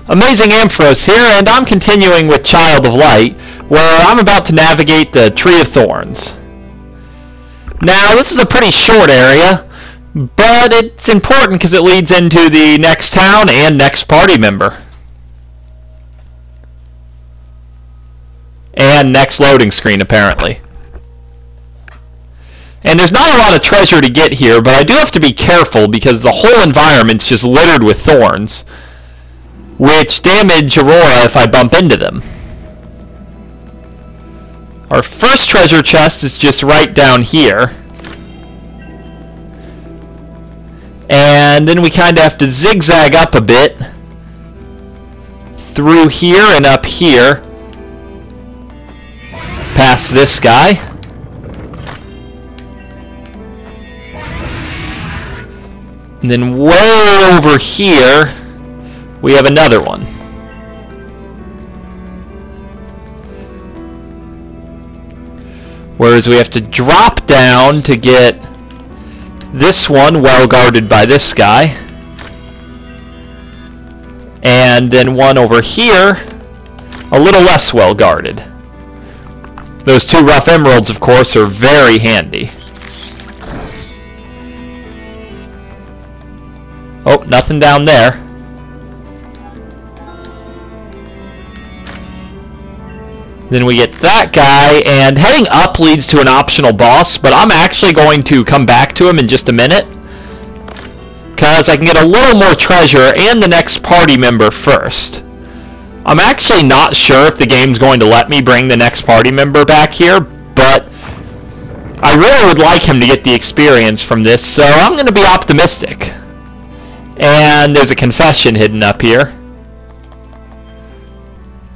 Amazing Ampharos here, and I'm continuing with Child of Light, where I'm about to navigate the Tree of Thorns. Now, this is a pretty short area, but it's important because it leads into the next town and next party member. And next loading screen, apparently. And there's not a lot of treasure to get here, but I do have to be careful because the whole environment's just littered with thorns, which damage Aurora if I bump into them. Our first treasure chest is just right down here. And then we kind of have to zigzag up a bit through here and up here past this guy. And then way over here we have another one. Whereas we have to drop down to get this one well guarded by this guy. And then one over here a little less well guarded. Those two rough emeralds, of course, are very handy. Oh, nothing down there. Then we get that guy, and heading up leads to an optional boss, but I'm actually going to come back to him in just a minute, because I can get a little more treasure and the next party member first. I'm actually not sure if the game's going to let me bring the next party member back here, but I really would like him to get the experience from this, so I'm going to be optimistic. And there's a confession hidden up here.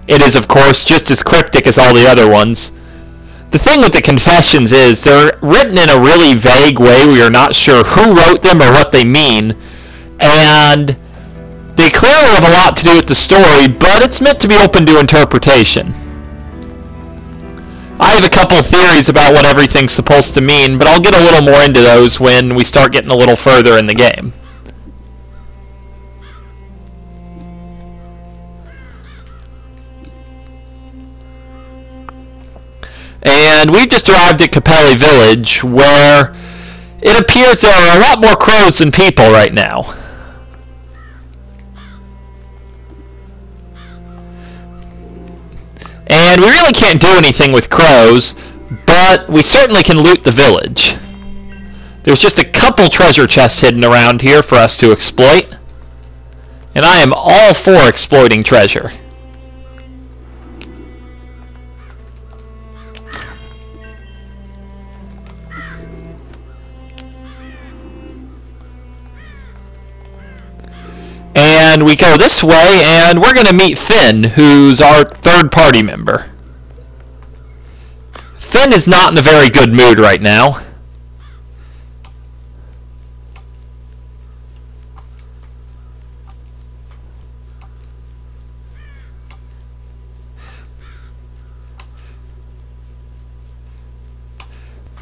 It is, of course, just as cryptic as all the other ones. The thing with the confessions is they're written in a really vague way. We are not sure who wrote them or what they mean. And they clearly have a lot to do with the story, but it's meant to be open to interpretation. I have a couple of theories about what everything's supposed to mean, but I'll get a little more into those when we start getting a little further in the game. And we've just arrived at Capelli village, where it appears there are a lot more crows than people right now. And we really can't do anything with crows, but we certainly can loot the village. There's just a couple treasure chests hidden around here for us to exploit, and I am all for exploiting treasure. And we go this way, and we're going to meet Finn, who's our third party member. Finn is not in a very good mood right now.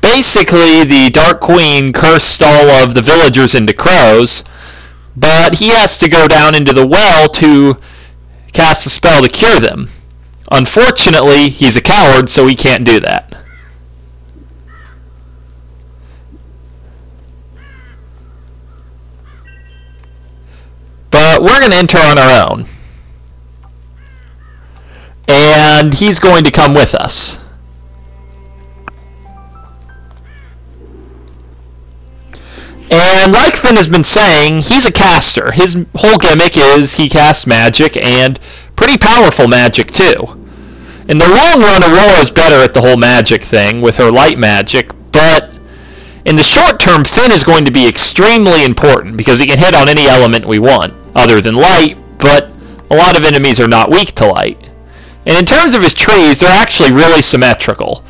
Basically, the Dark Queen cursed all of the villagers into crows, but he has to go down into the well to cast a spell to cure them. Unfortunately, he's a coward, so he can't do that. But we're going to enter on our own. And he's going to come with us. And like Finn has been saying, he's a caster. His whole gimmick is he casts magic, and pretty powerful magic too. In the long run, Aurora's better at the whole magic thing with her light magic, but in the short term, Finn is going to be extremely important because he can hit on any element we want, other than light, but a lot of enemies are not weak to light. And in terms of his trees, they're actually really symmetrical.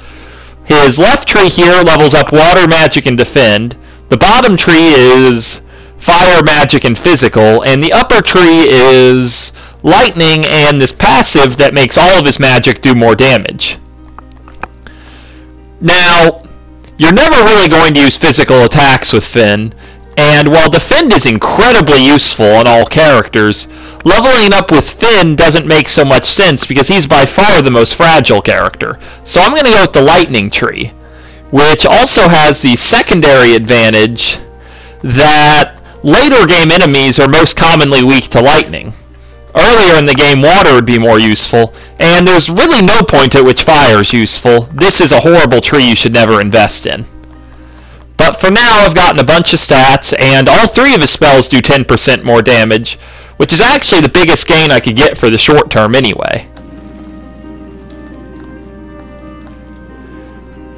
His left tree here levels up water, magic, and defend. The bottom tree is fire, magic, and physical, and the upper tree is lightning and this passive that makes all of his magic do more damage. Now, you're never really going to use physical attacks with Finn, And while Defend is incredibly useful on all characters, leveling up with Finn doesn't make so much sense because he's by far the most fragile character. So I'm going to go with the Lightning Tree, which also has the secondary advantage that later game enemies are most commonly weak to lightning. Earlier in the game, water would be more useful, and there's really no point at which fire is useful. This is a horrible tree you should never invest in. But for now, I've gotten a bunch of stats, and all three of his spells do 10% more damage, which is actually the biggest gain I could get for the short term anyway.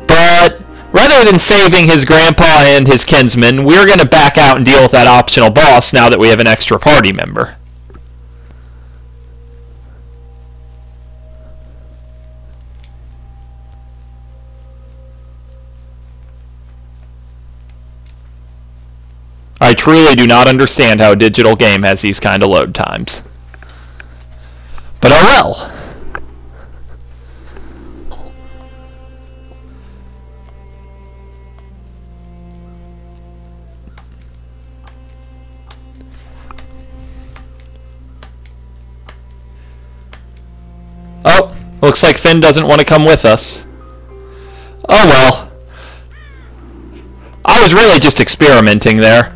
But rather than saving his grandpa and his kinsman, we're going to back out and deal with that optional boss now that we have an extra party member. I truly do not understand how a digital game has these kind of load times. But oh well. Oh, looks like Finn doesn't want to come with us. Oh well. I was really just experimenting there.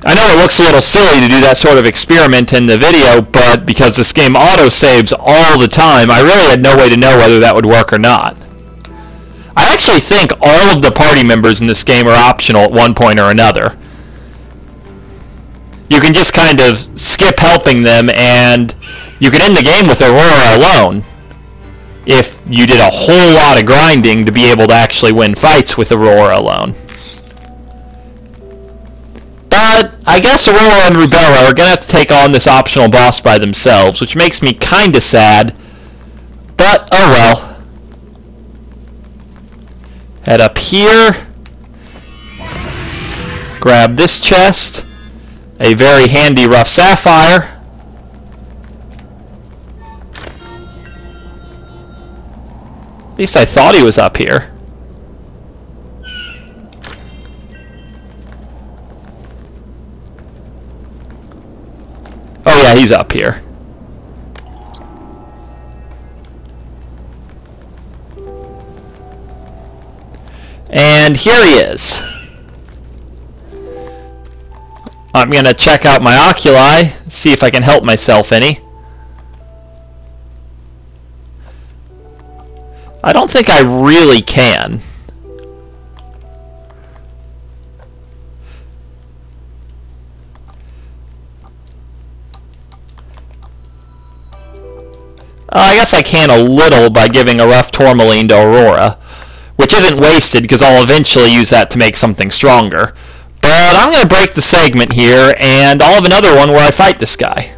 I know it looks a little silly to do that sort of experiment in the video, but because this game auto-saves all the time, I really had no way to know whether that would work or not. I actually think all of the party members in this game are optional at one point or another. You can just kind of skip helping them, and you can end the game with Aurora alone, if you did a whole lot of grinding to be able to actually win fights with Aurora alone. But I guess Aurora and Rubella are going to have to take on this optional boss by themselves, which makes me kind of sad. But, oh well. Head up here. Grab this chest. A very handy rough sapphire. At least I thought he was up here. Oh yeah, he's up here. And here he is. I'm going to check out my oculi, see if I can help myself any. I don't think I really can. I guess I can a little by giving a rough tourmaline to Aurora, which isn't wasted because I'll eventually use that to make something stronger. But I'm going to break the segment here, and I'll have another one where I fight this guy.